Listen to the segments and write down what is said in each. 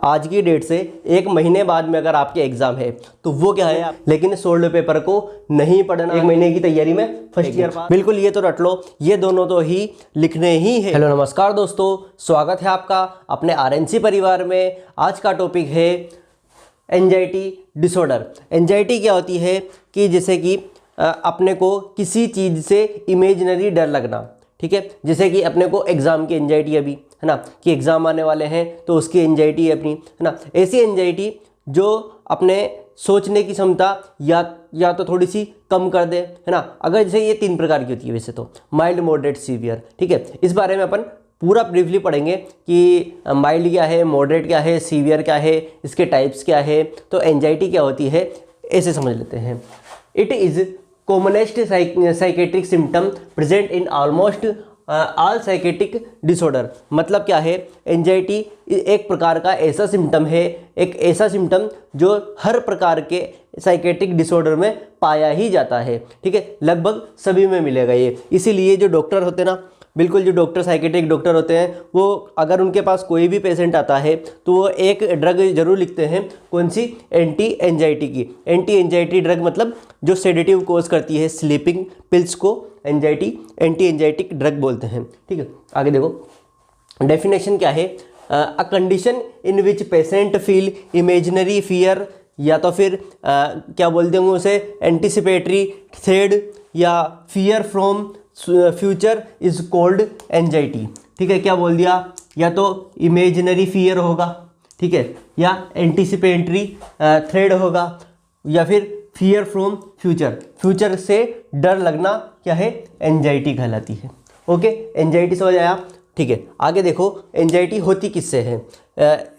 आज की डेट से 1 महीने बाद में अगर आपके एग्जाम है तो वो क्या है, लेकिन सोल्ड पेपर को नहीं पढ़ना, 1 महीने की तैयारी में फर्स्ट ईयर पास। बिल्कुल, ये तो रट लो, ये दोनों तो ही लिखने ही है। हेलो नमस्कार दोस्तों, स्वागत है आपका अपने आरएनसी परिवार में। आज का टॉपिक है एंजाइटी डिसऑर्डर। एंजाइटी क्या होती है कि जैसे कि अपने को किसी चीज़ से इमेजिनरी डर लगना, ठीक है। जैसे कि अपने को एग्ज़ाम की एंजाइटी अभी है ना, कि एग्ज़ाम आने वाले हैं तो उसकी एंजाइटी है अपनी, है ना। ऐसी एंजाइटी जो अपने सोचने की क्षमता या तो थोड़ी सी कम कर दे, है ना। अगर जैसे ये 3 प्रकार की होती है वैसे तो, माइल्ड, मॉडरेट, सीवियर, ठीक है। इस बारे में अपन पूरा ब्रीफली पढ़ेंगे कि माइल्ड क्या है, मॉडरेट क्या है, सीवियर क्या है, इसके टाइप्स क्या है। तो एंजाइटी क्या होती है ऐसे समझ लेते हैं। It is commonest psychiatric symptom present in almost all psychiatric disorder. मतलब क्या है, एंजाइटी एक प्रकार का ऐसा सिम्टम है, एक ऐसा सिम्टम जो हर प्रकार के साइकेट्रिक डिसऑर्डर में पाया ही जाता है, ठीक है। लगभग सभी में मिलेगा ये। इसीलिए जो डॉक्टर होते हैं ना, बिल्कुल जो डॉक्टर साइकेट्रिक डॉक्टर होते हैं, वो अगर उनके पास कोई भी पेशेंट आता है तो वो एक ड्रग जरूर लिखते हैं। कौन सी? एंटी एंजाइटी की। एंटी एंजाइटी ड्रग मतलब जो सेडेटिव कोज करती है, स्लीपिंग पिल्स को एंटी एंजाइटिक ड्रग बोलते हैं, ठीक है। आगे देखो डेफिनेशन क्या है। A condition in which patient feel imaginary fear, या तो फिर क्या बोलते होंगे उसे, एंटिसिपेटरी थ्रेड या fear from future is called anxiety, ठीक है। क्या बोल दिया, या तो इमेजिनरी फियर होगा, ठीक है, या एंटिसिपेटरी थ्रेड होगा, या फिर फियर फ्रॉम फ्यूचर से डर लगना क्या है, एंजाइटी कहलाती है। ओके, एंजाइटी समझ आया, ठीक है। आगे देखो एंजाइटी होती किससे है।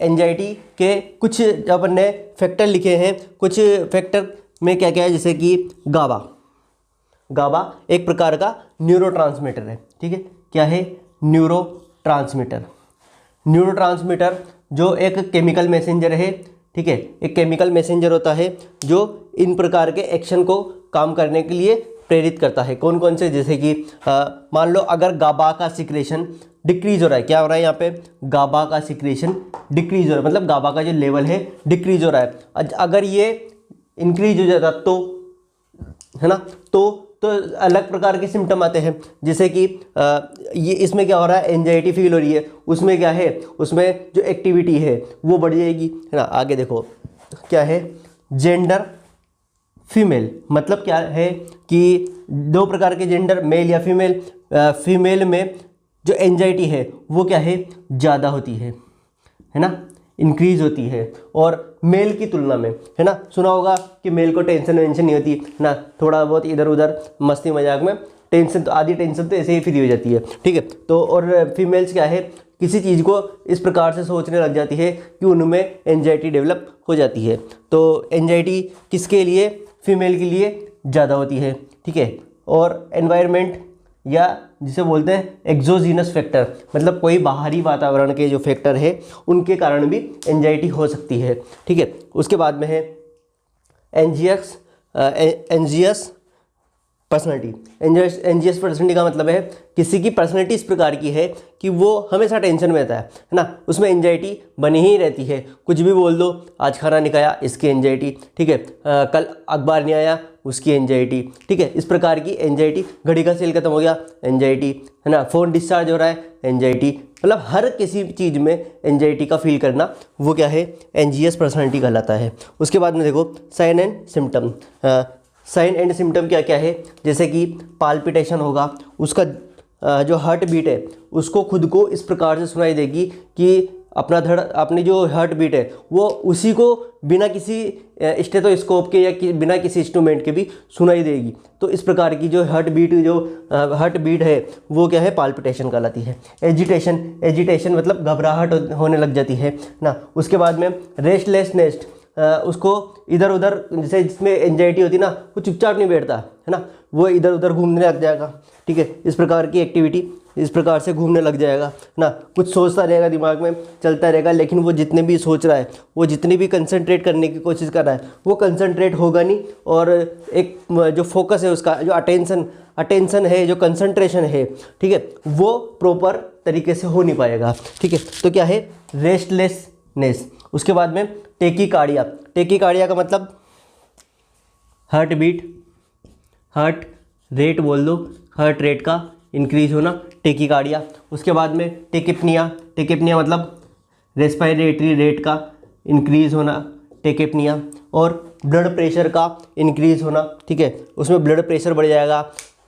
एंजाइटी के कुछ अपन ने फैक्टर लिखे हैं। कुछ फैक्टर में क्या क्या है, जैसे कि गाबा एक प्रकार का न्यूरोट्रांसमीटर है, ठीक है। क्या है? न्यूरोट्रांसमीटर जो एक केमिकल मैसेंजर है, ठीक है। एक केमिकल मैसेंजर होता है जो इन प्रकार के एक्शन को काम करने के लिए प्रेरित करता है। कौन कौन से? जैसे कि मान लो अगर गाबा का सिक्रेशन डिक्रीज हो रहा है, क्या हो रहा है यहाँ पे, गाबा का सिक्रेशन डिक्रीज हो रहा है, मतलब गाबा का जो लेवल है डिक्रीज हो रहा है। अगर ये इंक्रीज हो जाता तो, है ना, तो अलग प्रकार के सिम्टम आते हैं। जैसे कि ये इसमें क्या हो रहा है, एंजाइटी फील हो रही है, उसमें क्या है, उसमें जो एक्टिविटी है वो बढ़ जाएगी, है ना। आगे देखो क्या है, जेंडर फीमेल। मतलब क्या है कि 2 प्रकार के जेंडर, मेल या फीमेल। फीमेल में जो एंजाइटी है वो क्या है, ज़्यादा होती है ना, इंक्रीज होती है, और मेल की तुलना में, है ना। सुना होगा कि मेल को टेंशन वेंशन नहीं होती ना, थोड़ा बहुत इधर उधर मस्ती मजाक में टेंशन, तो आधी टेंशन तो ऐसे ही फ्री हो जाती है, ठीक है। तो और फीमेल्स क्या है, किसी चीज़ को इस प्रकार से सोचने लग जाती है कि उनमें एंजाइटी डेवलप हो जाती है। तो एंजाइटी किसके लिए, फीमेल के लिए ज़्यादा होती है, ठीक है। और एनवायरनमेंट या जिसे बोलते हैं एक्सोजीनस फैक्टर, मतलब कोई बाहरी वातावरण के जो फैक्टर है उनके कारण भी एंजाइटी हो सकती है, ठीक है। उसके बाद में है एंजियस पर्सनैलिटी। एंजियस पर्सनैलिटी का मतलब है किसी की पर्सनैलिटी इस प्रकार की है कि वो हमेशा टेंशन में रहता है ना, उसमें एंजाइटी बनी ही रहती है। कुछ भी बोल दो, आज खाना नहीं खाया, इसकी एंजाइटी, ठीक है। कल अखबार नहीं आया, उसकी एंजाइटी, ठीक है। इस प्रकार की एंजाइटी, घड़ी का सेल खत्म हो गया, एंजाइटी, है ना, फ़ोन डिस्चार्ज हो रहा है, एंजाइटी। मतलब हर किसी चीज़ में एंजाइटी का फील करना वो क्या है, एंजियस पर्सनैलिटी कहलाता है। उसके बाद में देखो sign and symptom. Sign and symptom क्या क्या है, जैसे कि पाल्पिटेशन होगा, उसका जो हार्ट बीट है उसको खुद को इस प्रकार से सुनाई देगी कि अपनी जो हार्ट बीट है वो उसी को बिना किसी स्टेथोस्कोप के या बिना किसी इंस्ट्रूमेंट के भी सुनाई देगी। तो इस प्रकार की जो हार्ट बीट है वो क्या है, पाल्पिटेशन कहलाती है। एजिटेशन मतलब घबराहट होने लग जाती है ना। उसके बाद में रेस्टलेसनेस, उसको इधर उधर, जैसे जिसमें एंजाइटी होती है ना, वो चुपचाप नहीं बैठता, है ना, वो इधर उधर घूमने लग जाएगा, ठीक है। इस प्रकार की एक्टिविटी इस प्रकार से घूमने लग जाएगा ना, कुछ सोचता रहेगा, दिमाग में चलता रहेगा, लेकिन वो जितने भी सोच रहा है, वो जितनी भी कंसंट्रेट करने की कोशिश कर रहा है, वो कंसंट्रेट होगा नहीं। और एक जो फोकस है उसका, जो अटेंशन है, जो कंसंट्रेशन है, ठीक है, वो प्रॉपर तरीके से हो नहीं पाएगा, ठीक है। तो क्या है, रेस्टलेसनेस। उसके बाद में टेकीकार्डिया, टेकीकार्डिया का मतलब हार्ट बीट, हार्ट रेट बोल दो, हार्ट रेट का इंक्रीज होना, टेकीकार्डिया। उसके बाद में टेकिपनिया, टेकिपनिया मतलब रेस्पिरेटरी रेट का इंक्रीज होना, टेकिपनिया। और ब्लड प्रेशर का इंक्रीज होना, ठीक है, उसमें ब्लड प्रेशर बढ़ जाएगा,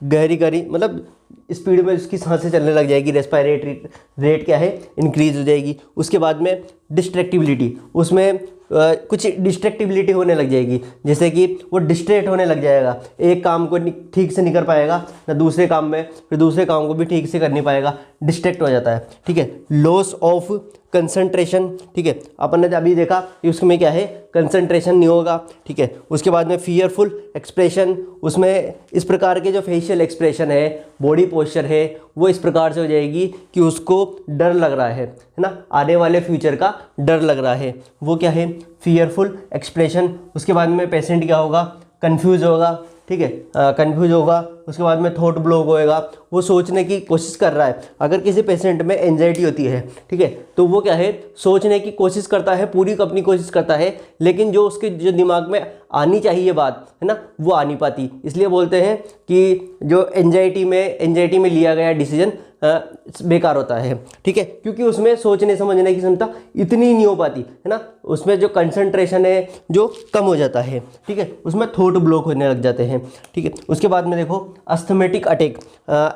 गहरी गहरी मतलब स्पीड में उसकी सांसें चलने लग जाएगी, रेस्पिरेटरी रेट क्या है इंक्रीज हो जाएगी। उसके बाद में डिस्ट्रैक्टिबिलिटी, उसमें कुछ डिस्ट्रैक्टिबिलिटी होने लग जाएगी, जैसे कि वो डिस्ट्रैक्ट होने लग जाएगा, एक काम को ठीक से नहीं कर पाएगा ना दूसरे काम में, फिर दूसरे काम को भी ठीक से कर नहीं पाएगा, डिस्ट्रैक्ट हो जाता है, ठीक है। लॉस ऑफ कंसंट्रेशन, ठीक है, अपन ने अभी देखा कि उसमें क्या है कंसंट्रेशन नहीं होगा, ठीक है। उसके बाद में फियरफुल एक्सप्रेशन, उसमें इस प्रकार के जो फेशियल एक्सप्रेशन है, बॉडी पोस्चर है, वो इस प्रकार से हो जाएगी कि उसको डर लग रहा है ना, आने वाले फ्यूचर का डर लग रहा है, वो क्या है फियरफुल एक्सप्रेशन। उसके बाद में पेशेंट क्या होगा कंफ्यूज होगा, ठीक है, कंफ्यूज होगा। उसके बाद में थॉट ब्लॉक होएगा, वो सोचने की कोशिश कर रहा है। अगर किसी पेशेंट में एंजाइटी होती है, ठीक है, तो वो क्या है सोचने की कोशिश करता है, पूरी अपनी कोशिश करता है, लेकिन जो उसके जो दिमाग में आनी चाहिए बात है ना, वो आ नहीं पाती। इसलिए बोलते हैं कि जो एंजाइटी में लिया गया डिसीजन बेकार होता है, ठीक है, क्योंकि उसमें सोचने समझने की क्षमता इतनी नहीं हो पाती है ना, उसमें जो कंसंट्रेशन है जो कम हो जाता है, ठीक है, उसमें थॉट ब्लॉक होने लग जाते हैं, ठीक है। उसके बाद में देखो अस्थमेटिक अटैक,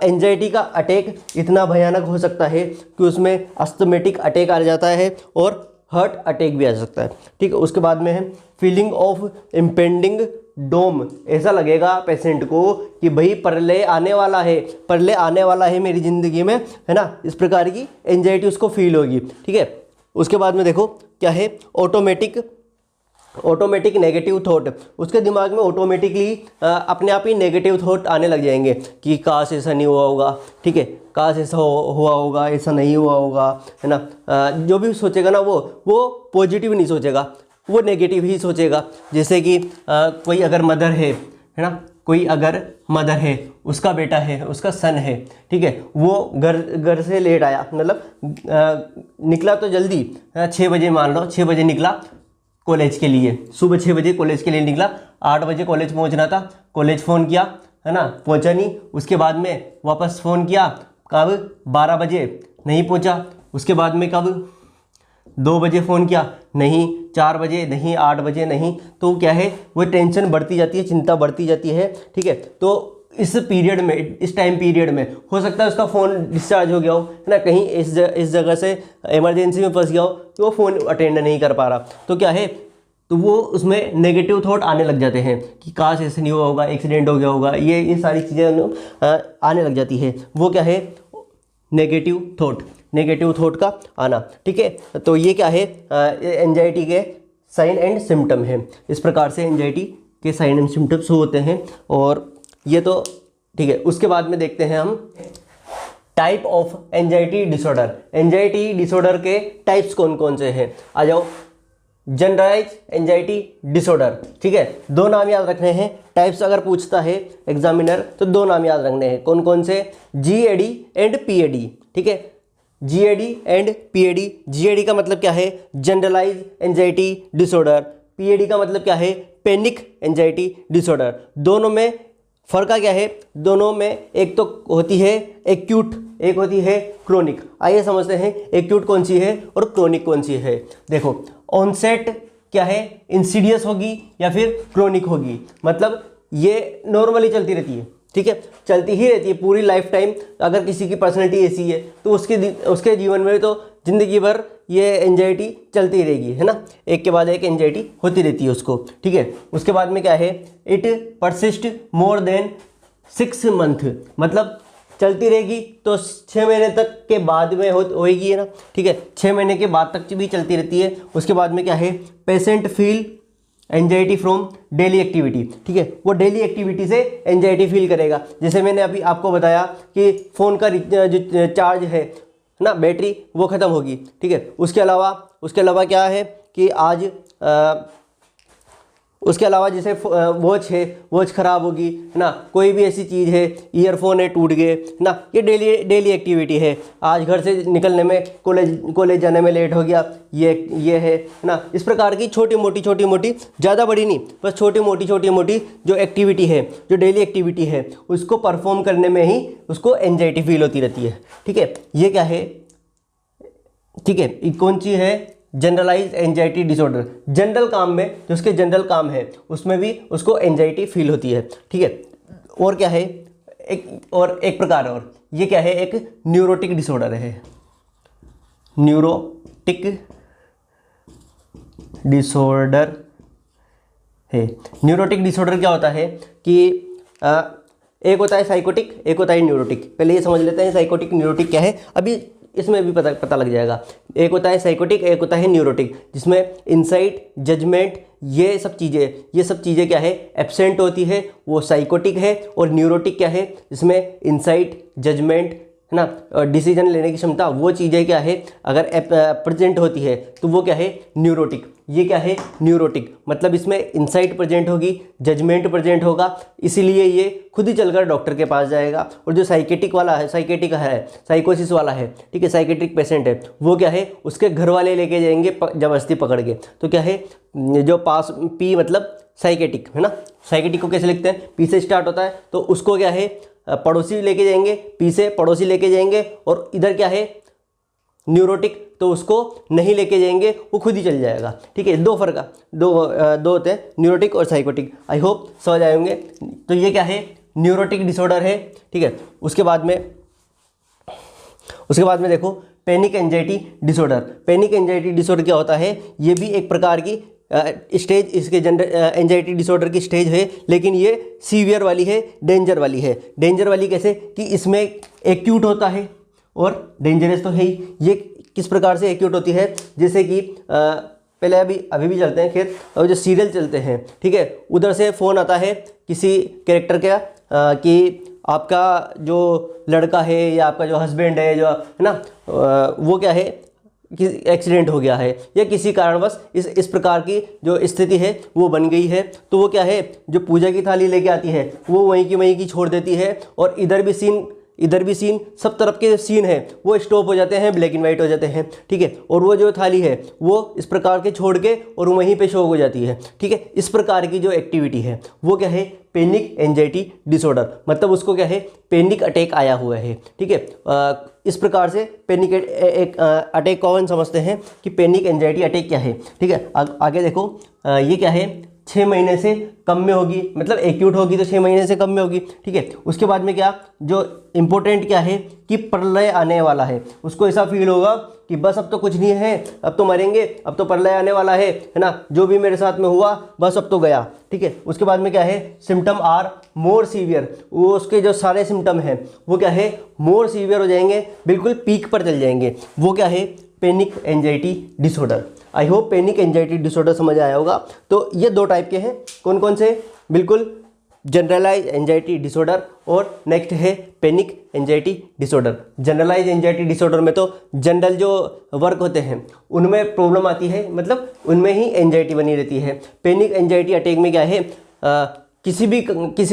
एंजाइटी का अटैक इतना भयानक हो सकता है कि उसमें अस्थमेटिक अटैक आ जाता है और हार्ट अटैक भी आ सकता है, ठीक है। उसके बाद में है फीलिंग ऑफ इम्पेंडिंग डोम, ऐसा लगेगा पेशेंट को कि भाई प्रलय आने वाला है, प्रलय आने वाला है मेरी ज़िंदगी में, है ना, इस प्रकार की एंजाइटी उसको फील होगी, ठीक है। उसके बाद में देखो क्या है ऑटोमेटिक नेगेटिव थॉट, उसके दिमाग में ऑटोमेटिकली अपने आप ही नेगेटिव थॉट आने लग जाएंगे कि काश ऐसा नहीं हुआ होगा, ठीक है, काश ऐसा हुआ होगा, ऐसा नहीं हुआ होगा, है ना। जो भी सोचेगा ना वो पॉजिटिव नहीं सोचेगा, वो नेगेटिव ही सोचेगा। जैसे कि कोई अगर मदर है ना, कोई अगर मदर है, उसका बेटा है, उसका सन है, ठीक है, वो घर से लेट आया, मतलब निकला तो जल्दी 6 बजे, मान लो 6 बजे निकला कॉलेज के लिए, सुबह 6 बजे कॉलेज के लिए निकला, 8 बजे कॉलेज पहुंचना था, कॉलेज फ़ोन किया, है ना, पहुंचा नहीं। उसके बाद में वापस फ़ोन किया, कब 12 बजे, नहीं पहुंचा। उसके बाद में कब 2 बजे फ़ोन किया, नहीं, 4 बजे नहीं, 8 बजे नहीं। तो क्या है वो टेंशन बढ़ती जाती है, चिंता बढ़ती जाती है, ठीक है। तो इस पीरियड में, इस टाइम पीरियड में हो सकता है उसका फ़ोन डिस्चार्ज हो गया हो, है ना, कहीं इस जगह से इमरजेंसी में फंस गया हो तो वो फ़ोन अटेंड नहीं कर पा रहा, तो क्या है, तो वो उसमें नेगेटिव थॉट आने लग जाते हैं कि काश ऐसे नहीं हुआ होगा, एक्सीडेंट हो गया होगा, ये सारी चीज़ें आने लग जाती है। वो क्या है नेगेटिव थॉट का आना, ठीक है। तो ये क्या है एंजाइटी के साइन एंड सिम्टम है। इस प्रकार से एंजाइटी के साइन एंड सिम्टम्स होते हैं, और ये तो ठीक है। उसके बाद में देखते हैं हम type of anxiety disorder. Anxiety disorder के टाइप्स कौन कौन से हैं, आ जाओ। जनरलाइज एंजाइटी डिसऑर्डर, ठीक है, 2 नाम याद रखने हैं। टाइप्स अगर पूछता है एग्जामिनर तो 2 नाम याद रखने हैं, कौन कौन से, GAD एंड PAD, ठीक है, GAD एंड PAD। GAD का मतलब क्या है, जनरलाइज एंजाइटी डिसऑर्डर। PAD का मतलब क्या है, पैनिक एंजाइटी डिसऑर्डर। दोनों में फ़र्क क्या है, दोनों में एक तो होती है एक्यूट, एक होती है क्रोनिक। आइए समझते हैं एक्यूट कौन सी है और क्रोनिक कौन सी है। देखो ऑनसेट क्या है, इंसीडियस होगी या फिर क्रोनिक होगी, मतलब ये नॉर्मली चलती रहती है, ठीक है, चलती ही रहती है पूरी लाइफ टाइम। अगर किसी की पर्सनैलिटी ऐसी है तो उसके जीवन में तो ज़िंदगी भर ये एंजाइटी चलती रहेगी, है ना, एक के बाद एक एंजाइटी होती रहती है उसको, ठीक है। उसके बाद में क्या है, it persist more than 6 month, मतलब चलती रहेगी तो 6 महीने तक के बाद में होएगी, है ना, ठीक है, 6 महीने के बाद तक भी चलती रहती है। उसके बाद में क्या है, patient feel anxiety from daily activity, ठीक है, वो डेली एक्टिविटी से एंजाइटी फील करेगा। जैसे मैंने अभी आपको बताया कि फ़ोन का जो चार्ज है ना, बैटरी, वो ख़त्म होगी, ठीक है। उसके अलावा क्या है कि आज उसके अलावा जैसे वॉच है, वॉच ख़राब होगी है ना, कोई भी ऐसी चीज़ है, ईयरफोन है टूट गए है ना, ये डेली एक्टिविटी है। आज घर से निकलने में, कॉलेज जाने में लेट हो गया, ये है ना। इस प्रकार की छोटी मोटी ज़्यादा बड़ी नहीं, बस छोटी मोटी जो एक्टिविटी है, जो डेली एक्टिविटी है, उसको परफॉर्म करने में ही उसको एंजाइटी फील होती रहती है। ठीक है, ये क्या है, ठीक है, कौन सी है, जनरलाइज एंजाइटी डिसऑर्डर। जनरल काम में, जो उसके जनरल काम है उसमें भी उसको एंजाइटी फील होती है। ठीक है, और क्या है, एक प्रकार और, ये क्या है, एक न्यूरोटिक डिसऑर्डर है। न्यूरोटिक डिसऑर्डर है। न्यूरोटिक डिसऑर्डर क्या होता है कि एक होता है साइकोटिक, एक होता है न्यूरोटिक। पहले ये समझ लेते हैं साइकोटिक न्यूरोटिक क्या है, अभी इसमें भी पता लग जाएगा। एक होता है साइकोटिक, एक होता है न्यूरोटिक, जिसमें इंसाइट, जजमेंट, ये सब चीज़ें क्या है, एब्सेंट होती है, वो साइकोटिक है। और न्यूरोटिक क्या है, जिसमें इंसाइट, जजमेंट है ना, डिसीजन लेने की क्षमता, वो चीज़ें क्या है, अगर प्रेजेंट होती है तो वो क्या है, न्यूरोटिक। ये क्या है, न्यूरोटिक, मतलब इसमें इंसाइट प्रेजेंट होगी, जजमेंट प्रेजेंट होगा, इसीलिए ये खुद ही चलकर डॉक्टर के पास जाएगा। और जो साइकेटिक है, साइकोसिस वाला है, ठीक है, साइकेट्रिक पेशेंट है, वो क्या है, उसके घर वाले लेके जाएंगे जबरदस्ती पकड़ के। तो क्या है, जो पास पी मतलब साइकेटिक है ना, साइकेटिक को कैसे लिखते हैं, पी से स्टार्ट होता है, तो उसको क्या है, पड़ोसी लेके जाएंगे, पी से पड़ोसी लेके जाएंगे। और इधर क्या है, न्यूरोटिक, तो उसको नहीं लेके जाएंगे, वो खुद ही चल जाएगा। ठीक है, दो होते हैं, न्यूरोटिक और साइकोटिक। आई होप समझ आए होंगे। तो ये क्या है, न्यूरोटिक डिसऑर्डर है। ठीक है, उसके बाद में देखो panic anxiety disorder. Panic anxiety disorder क्या होता है, ये भी एक प्रकार की स्टेज, इसके एंजाइटी डिसऑर्डर की स्टेज है, लेकिन ये सीवियर वाली है, डेंजर वाली है। डेंजर वाली कैसे, कि इसमें एक्यूट होता है और डेंजरस तो है ही। ये किस प्रकार से एक्यूट होती है, जैसे कि पहले अभी भी चलते हैं, खैर, और जो सीरियल चलते हैं, ठीक है, उधर से फ़ोन आता है किसी कैरेक्टर का कि आपका जो लड़का है या आपका जो हस्बैंड है, जो है ना, वो क्या है, कि एक्सीडेंट हो गया है या किसी कारणवश इस प्रकार की जो स्थिति है वो बन गई है। तो वो क्या है, जो पूजा की थाली लेके आती है वो वहीं की छोड़ देती है, और इधर भी सीन, सब तरफ के सीन है वो स्टॉप हो जाते हैं, ब्लैक एंड वाइट हो जाते हैं। ठीक है, और वो जो थाली है वो इस प्रकार के छोड़ के और वहीं पे शो हो जाती है। ठीक है, इस प्रकार की जो एक्टिविटी है वो क्या है, पैनिक एंजाइटी डिसऑर्डर, मतलब उसको क्या है, पैनिक अटैक आया हुआ है। ठीक है, इस प्रकार से पैनिक अटैक कौन समझते हैं कि पैनिक एंजाइटी अटैक क्या है। ठीक है, आगे देखो, ये क्या है, 6 महीने से कम में होगी, मतलब एक्यूट होगी तो 6 महीने से कम में होगी। ठीक है, उसके बाद में क्या, जो इम्पोर्टेंट क्या है कि प्रलय आने वाला है, उसको ऐसा फील होगा कि बस अब तो कुछ नहीं है, अब तो मरेंगे, अब तो प्रलय आने वाला है ना, जो भी मेरे साथ में हुआ बस अब तो गया। ठीक है, उसके बाद में क्या है, सिम्टम आर मोर सीवियर, वो उसके जो सारे सिम्टम हैं वो क्या है, मोर सीवियर हो जाएंगे, बिल्कुल पीक पर चल जाएंगे। वो क्या है, panic anxiety disorder. I hope panic anxiety disorder समझ आया होगा। तो ये 2 टाइप के हैं, कौन से, बिल्कुल जनरलाइज एंजाइटी डिसऑर्डर, और नेक्स्ट है panic anxiety disorder. Generalise anxiety disorder में तो जनरल जो वर्क होते हैं उनमें प्रॉब्लम आती है, मतलब उनमें ही एंजाइटी बनी रहती है। पैनिक एंजाइटी अटैक में क्या है, किसी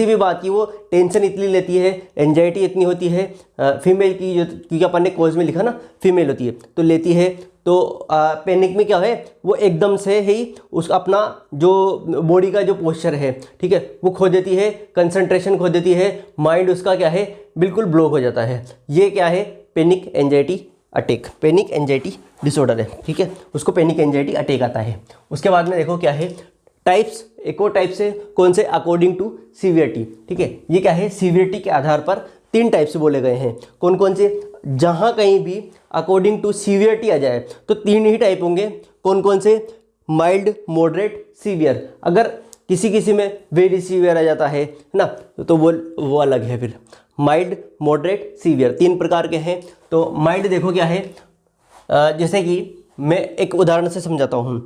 भी बात की वो टेंशन इतनी लेती है, एंजाइटी इतनी होती है, फीमेल की, जो क्योंकि अपन ने कोर्स में लिखा ना फीमेल होती है तो लेती है। तो पैनिक में क्या है, वो एकदम से ही उस अपना जो बॉडी का जो पोस्चर है, ठीक है, वो खो देती है, कंसंट्रेशन खो देती है, माइंड उसका क्या है, बिल्कुल ब्लॉक हो जाता है। ये क्या है, panic anxiety attack, panic anxiety disorder है। ठीक है, उसको पैनिक एंजाइटी अटैक आता है। उसके बाद में देखो क्या है, टाइप्स, एक और टाइप से, कौन से, अकॉर्डिंग टू सीवियरिटी। ठीक है, ये क्या है, सीवियरिटी के आधार पर 3 टाइप से बोले गए हैं। कौन से, जहाँ कहीं भी अकॉर्डिंग टू सीवियरिटी आ जाए तो 3 ही टाइप होंगे। कौन से, माइल्ड, मॉडरेट, सीवियर। अगर किसी में वेरी सीवियर आ जाता है ना, तो वो अलग है। फिर माइल्ड, मॉडरेट, सीवियर 3 प्रकार के हैं। तो माइल्ड देखो क्या है, जैसे कि मैं एक उदाहरण से समझाता हूँ।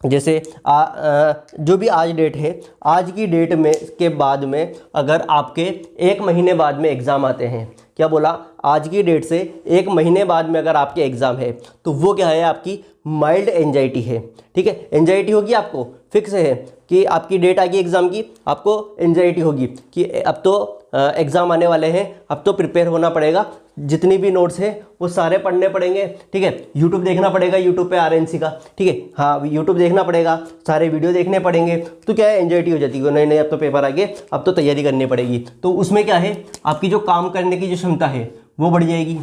जैसे जो भी आज डेट है, आज की डेट में के बाद में अगर आपके 1 महीने बाद में एग्ज़ाम आते हैं, क्या बोला, आज की डेट से 1 महीने बाद में अगर आपके एग्ज़ाम है तो वो क्या है, आपकी माइल्ड एंजाइटी है। ठीक है, एंजाइटी होगी आपको, फिक्स है कि आपकी डेट आ गई एग्ज़ाम की, आपको एंजाइटी होगी कि अब तो एग्ज़ाम आने वाले हैं, अब तो प्रिपेयर होना पड़ेगा, जितनी भी नोट्स हैं वो सारे पढ़ने पड़ेंगे। ठीक है, यूट्यूब देखना पड़ेगा, यूट्यूब पे आरएनसी का, ठीक है, हाँ यूट्यूब देखना पड़ेगा, सारे वीडियो देखने पड़ेंगे। तो क्या है, एंजाइटी हो जाती है, नहीं नहीं अब तो पेपर आ गए, अब तो तैयारी करनी पड़ेगी। तो उसमें क्या है, आपकी जो काम करने की जो क्षमता है वो बढ़ जाएगी।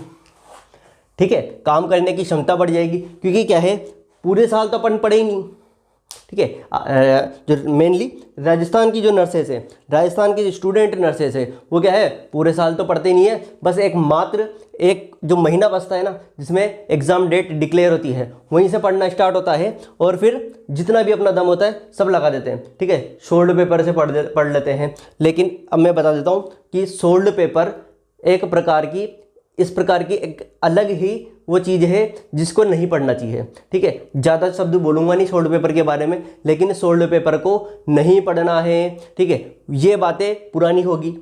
ठीक है, काम करने की क्षमता बढ़ जाएगी, क्योंकि क्या है, पूरे साल तो अपन पढ़े ही नहीं। ठीक है, जो मेनली राजस्थान की जो नर्सेस हैं, राजस्थान की जो स्टूडेंट नर्सेस है, वो क्या है, पूरे साल तो पढ़ते नहीं है, बस एक जो महीना बचता है ना, जिसमें एग्ज़ाम डेट डिक्लेयर होती है, वहीं से पढ़ना स्टार्ट होता है, और फिर जितना भी अपना दम होता है सब लगा देते हैं। ठीक है, सोल्ड पेपर से पढ़ लेते हैं। लेकिन अब मैं बता देता हूँ कि सोल्ड पेपर एक प्रकार की, इस प्रकार की एक अलग ही वो चीज़ है जिसको नहीं पढ़ना चाहिए। ठीक है, ज़्यादा शब्द बोलूँगा नहीं सोल्ड पेपर के बारे में, लेकिन सोल्ड पेपर को नहीं पढ़ना है। ठीक है, ये बातें पुरानी होगी,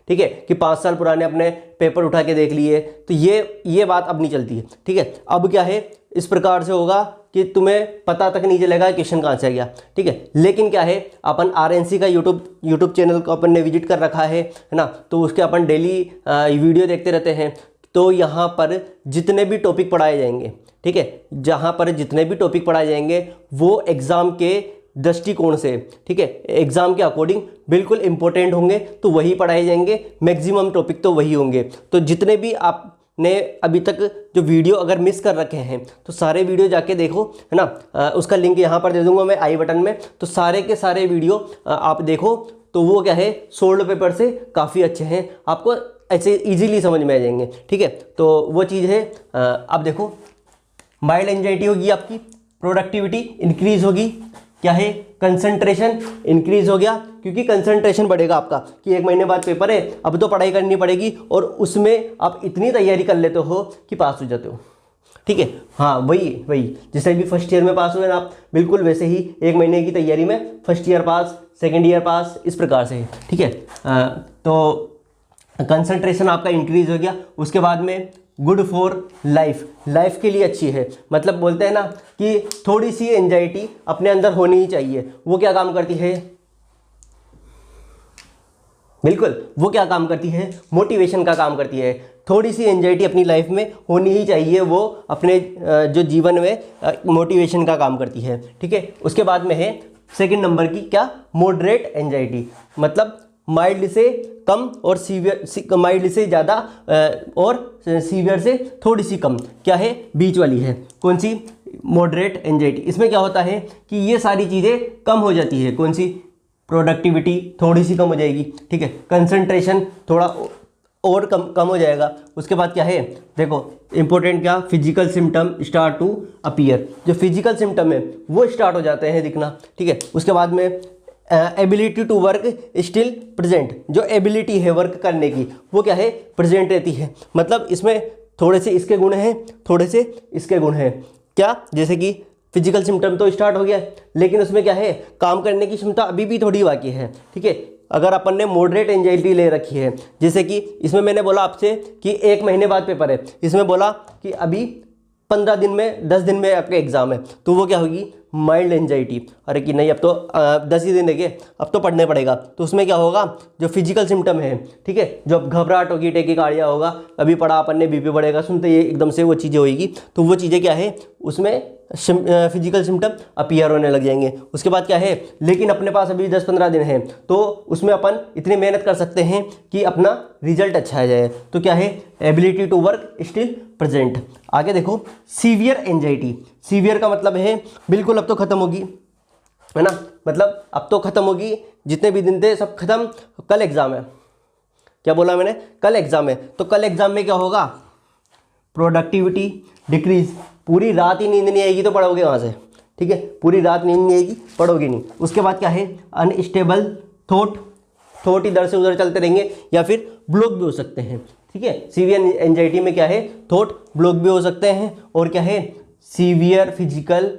ठीक है, कि 5 साल पुराने अपने पेपर उठा के देख लिए, तो ये बात अब नहीं चलती है। ठीक है, अब क्या है, इस प्रकार से होगा कि तुम्हें पता तक नहीं चलेगा क्वेश्चन कहाँ से आ गया। ठीक है, लेकिन क्या है, अपन आरएनसी का यूट्यूब चैनल को अपन ने विजिट कर रखा है ना, तो उसके अपन डेली वीडियो देखते रहते हैं। तो यहाँ पर जितने भी टॉपिक पढ़ाए जाएंगे, ठीक है, जहाँ पर जितने भी टॉपिक पढ़ाए जाएंगे वो एग्ज़ाम के दृष्टिकोण से, ठीक है, एग्ज़ाम के अकॉर्डिंग बिल्कुल इंपॉर्टेंट होंगे, तो वही पढ़ाए जाएंगे, मैक्सिमम टॉपिक तो वही होंगे। तो जितने भी आपने अभी तक जो वीडियो अगर मिस कर रखे हैं, तो सारे वीडियो जाके देखो, है ना, उसका लिंक यहाँ पर दे दूंगा मैं आई बटन में, तो सारे के सारे वीडियो आप देखो, तो वो क्या है, सोल्ड पेपर से काफ़ी अच्छे हैं, आपको ऐसे इजीली समझ में आ जाएंगे। ठीक है, तो वो चीज़ है। अब देखो, माइल्ड एंजाइटी होगी आपकी, प्रोडक्टिविटी इंक्रीज होगी, क्या है, कंसंट्रेशन इंक्रीज हो गया, क्योंकि कंसंट्रेशन बढ़ेगा आपका कि 1 महीने बाद पेपर है, अब तो पढ़ाई करनी पड़ेगी, और उसमें आप इतनी तैयारी कर लेते हो कि पास हो जाते हो। ठीक है, हाँ वही जैसे भी फर्स्ट ईयर में पास हुए ना आप, बिल्कुल वैसे ही 1 महीने की तैयारी में फर्स्ट ईयर पास, सेकेंड ईयर पास, इस प्रकार से। ठीक है, तो कंसंट्रेशन आपका इंक्रीज हो गया। उसके बाद में गुड फॉर लाइफ के लिए अच्छी है, मतलब बोलते हैं ना कि थोड़ी सी एंजाइटी अपने अंदर होनी ही चाहिए। वो क्या काम करती है, बिल्कुल वो क्या काम करती है, मोटिवेशन का काम करती है। थोड़ी सी एंजाइटी अपनी लाइफ में होनी ही चाहिए, वो अपने जो जीवन में मोटिवेशन का काम करती है। ठीक है, उसके बाद में है सेकंड नंबर की क्या, मॉडरेट एंजाइटी, मतलब माइल्ड से कम और सीवियर, माइल्ड से ज़्यादा और सीवियर से थोड़ी सी कम, क्या है, बीच वाली है। कौन सी, मॉडरेट एंजाइटी। इसमें क्या होता है कि ये सारी चीज़ें कम हो जाती है। कौन सी, प्रोडक्टिविटी थोड़ी सी कम हो जाएगी। ठीक है, कंसंट्रेशन थोड़ा और कम हो जाएगा। उसके बाद क्या है, देखो इंपॉर्टेंट क्या, physical symptom start to appear, जो फिजिकल सिम्टम है वो स्टार्ट हो जाते हैं दिखना। ठीक है, उसके बाद में ability to work still present, जो एबिलिटी है वर्क करने की वो क्या है, प्रेजेंट रहती है। मतलब इसमें थोड़े से इसके गुण हैं, थोड़े से इसके गुण हैं। क्या, जैसे कि फिजिकल सिम्टम तो स्टार्ट हो गया, लेकिन उसमें क्या है, काम करने की क्षमता अभी भी थोड़ी बाकी है। ठीक है, अगर अपन ने मॉडरेट एंजाइटी ले रखी है, जैसे कि इसमें मैंने बोला आपसे कि 1 महीने बाद पेपर है, इसमें बोला कि अभी 15 दिन में, 10 दिन में आपका एग्जाम है, तो वो क्या होगी, माइल्ड एंजाइटी। अरे कि नहीं अब तो 10 ही दिन है, अब तो पढ़ने पड़ेगा, तो उसमें क्या होगा, जो फिजिकल सिम्टम है, ठीक है, जो घबराहट होगी, टेकिकार्डिया होगा, अभी पढ़ा अपन ने, बीपी बढ़ेगा, सुनते ही एकदम से वो चीज़ें होगी, तो वो चीज़ें क्या है, उसमें फिजिकल सिम्टम अपीयर होने लग जाएंगे। उसके बाद क्या है, लेकिन अपने पास अभी 10-15 दिन है, तो उसमें अपन इतनी मेहनत कर सकते हैं कि अपना रिजल्ट अच्छा आ जाए। तो क्या है, ability to work still present. आगे देखो, सीवियर एंजाइटी। सीवियर का मतलब है बिल्कुल अब तो खत्म होगी, है ना, मतलब अब तो खत्म होगी, जितने भी दिन थे सब खत्म, कल एग्जाम है। क्या बोला मैंने, कल एग्जाम है, तो कल एग्जाम में क्या होगा, प्रोडक्टिविटी डिक्रीज, पूरी रात ही नींद नहीं आएगी तो पढ़ोगे कहाँ से। ठीक है, पूरी रात नींद नहीं आएगी, पढ़ोगे नहीं। उसके बाद क्या है, अनस्टेबल थॉट इधर से उधर चलते रहेंगे, या फिर ब्लॉक भी हो सकते हैं। ठीक है, सीवियर एंजाइटी में क्या है, थॉट ब्लॉक भी हो सकते हैं, और क्या है, severe physical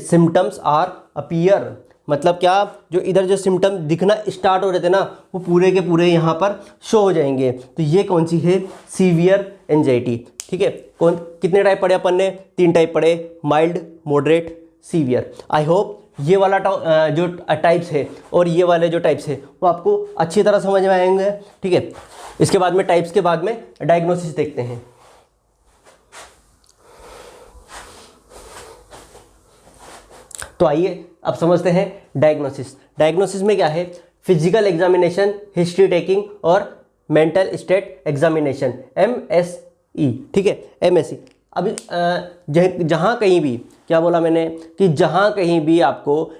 symptoms are appear, मतलब क्या, जो इधर जो सिम्टम दिखना स्टार्ट हो रहे थे ना, वो पूरे के पूरे यहाँ पर शो हो जाएंगे। तो ये कौन सी है, सीवियर एंजाइटी। ठीक है, कौन कितने टाइप पढ़े अपन ने, 3 टाइप पढ़े, mild, moderate, severe. I hope ये वाला जो टाइप्स है और ये वाले जो टाइप्स है वो आपको अच्छी तरह समझ में आएंगे। ठीक है, इसके बाद में टाइप्स के बाद में डायग्नोसिस देखते हैं। तो आइए अब समझते हैं डायग्नोसिस। डायग्नोसिस में क्या है, फिजिकल एग्जामिनेशन, हिस्ट्री टेकिंग और मेंटल स्टेट एग्जामिनेशन, MSE। ठीक है, MSE। अभी जहाँ कहीं भी, क्या बोला मैंने, कि जहाँ कहीं भी आपको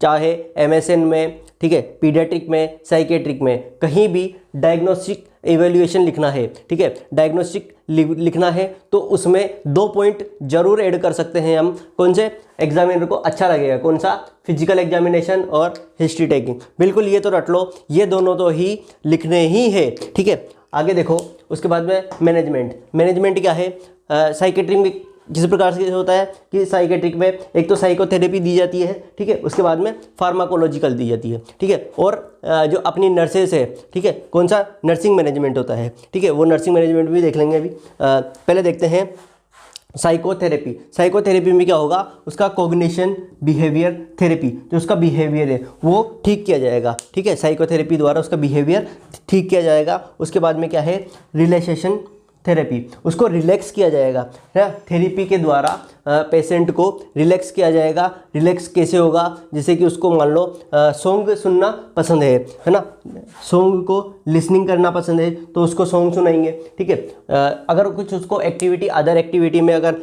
चाहे MSN में, ठीक है, पीडियाट्रिक में, साइकेट्रिक में, कहीं भी डायग्नोस्टिक एवेल्यूएशन लिखना है, ठीक है, डायग्नोस्टिक लिखना है, तो उसमें 2 पॉइंट जरूर ऐड कर सकते हैं हम। कौन से एग्जामिनर को अच्छा लगेगा, कौन सा, फिजिकल एग्जामिनेशन और हिस्ट्री टेकिंग। बिल्कुल ये तो रट लो, ये दोनों तो ही लिखने ही है। ठीक है, आगे देखो, उसके बाद में मैनेजमेंट। मैनेजमेंट क्या है, साइकेट्रिक में किस प्रकार से होता है कि साइकेट्रिक में एक तो साइकोथेरेपी दी जाती है, ठीक है, उसके बाद में फार्माकोलॉजिकल दी जाती है। ठीक है, और जो अपनी नर्सेस है, ठीक है, कौन सा, नर्सिंग मैनेजमेंट होता है। ठीक है, वो नर्सिंग मैनेजमेंट भी देख लेंगे अभी। पहले देखते हैं साइकोथेरेपी। साइकोथेरेपी में क्या होगा, उसका कॉग्निशन बिहेवियर थेरेपी, जो उसका बिहेवियर है वो ठीक किया जाएगा। ठीक है, साइकोथेरेपी द्वारा उसका बिहेवियर ठीक किया जाएगा। उसके बाद में क्या है, रिलैक्सेशन थेरेपी, उसको रिलैक्स किया जाएगा, है ना, थेरेपी के द्वारा पेशेंट को रिलैक्स किया जाएगा। रिलैक्स कैसे होगा, जैसे कि उसको मान लो सॉन्ग सुनना पसंद है ना, सॉन्ग को लिसनिंग करना पसंद है तो उसको सॉन्ग सुनाएंगे। ठीक है, अगर कुछ उसको एक्टिविटी, अदर एक्टिविटी में अगर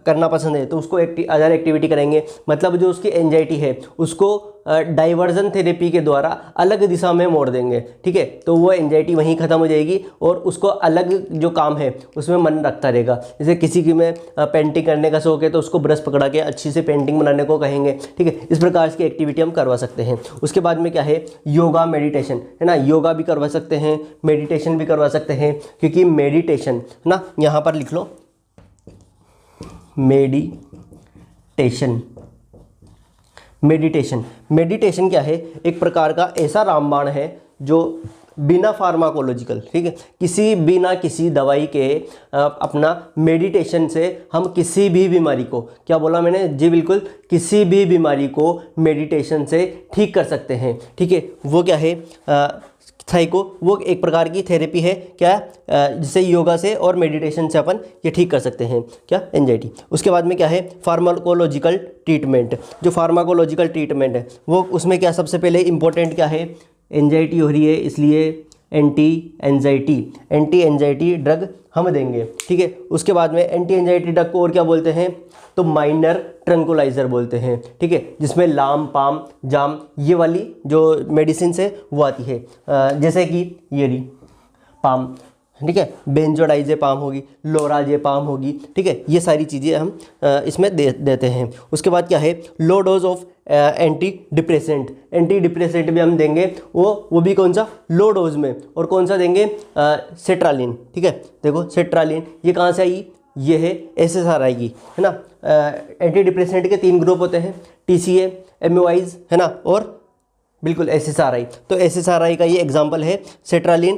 करना पसंद है तो उसको अदर एक्टिविटी करेंगे। मतलब जो उसकी एंजाइटी है उसको डाइवर्जन थेरेपी के द्वारा अलग दिशा में मोड़ देंगे। ठीक है, तो वो एंजाइटी वहीं ख़त्म हो जाएगी और उसको अलग जो काम है उसमें मन रखता रहेगा। जैसे किसी की में पेंटिंग करने का शौक है तो उसको ब्रश पकड़ा के अच्छी से पेंटिंग बनाने को कहेंगे। ठीक है, इस प्रकार की एक्टिविटी हम करवा सकते हैं। उसके बाद में क्या है, योगा मेडिटेशन, है ना, योगा भी करवा सकते हैं, मेडिटेशन भी करवा सकते हैं। क्योंकि मेडिटेशन, है ना, यहाँ पर लिख लो मेडिटेशन। मेडिटेशन क्या है, एक प्रकार का ऐसा रामबाण है जो बिना फार्माकोलॉजिकल, ठीक है, बिना किसी दवाई के अपना मेडिटेशन से हम किसी भी बीमारी को, क्या बोला मैंने जी, बिल्कुल किसी भी बीमारी को मेडिटेशन से ठीक कर सकते हैं। ठीक है, वो क्या है, वो एक प्रकार की थेरेपी है, क्या, जिसे योगा से और मेडिटेशन से अपन ये ठीक कर सकते हैं, क्या, एंजाइटी। उसके बाद में क्या है, फार्माकोलॉजिकल ट्रीटमेंट। जो फार्माकोलॉजिकल ट्रीटमेंट है वो, उसमें क्या सबसे पहले इंपॉर्टेंट क्या है, एंजाइटी हो रही है इसलिए एंटी एंजाइटी ड्रग हम देंगे। ठीक है, उसके बाद में एंटी एंजाइटी ड्रग को और क्या बोलते हैं, तो माइनर ट्रंकुलाइजर बोलते हैं। ठीक है, जिसमें लाम, पाम, जाम, ये वाली जो मेडिसिन है वो आती है। जैसे कि ये रही पाम, ठीक है, बेंजोडाइजेपाम होगी, लोराजेपाम होगी। ठीक है, ये सारी चीज़ें हम इसमें देते हैं। उसके बाद क्या है, low dose of anti depressant भी हम देंगे, वो भी कौन सा, लो डोज में। और कौन सा देंगे, सेट्रालिन। ठीक है, देखो सेट्रालिन ये कहाँ से आई, ये है SSRI की, है ना। एंटी डिप्रेसेंट के 3 ग्रुप होते हैं, TCA, MOIs, है ना, और बिल्कुल SSRI। तो SSRI का ये एग्जांपल है सेट्रालिन।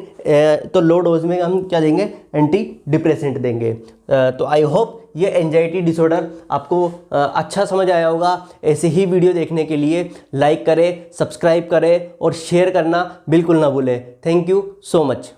तो लो डोज में हम क्या देंगे, एंटी डिप्रेसेंट देंगे। तो आई होप ये एंजाइटी डिसऑर्डर आपको अच्छा समझ आया होगा। ऐसे ही वीडियो देखने के लिए लाइक करें, सब्सक्राइब करें और शेयर करना बिल्कुल ना भूलें। Thank you so much.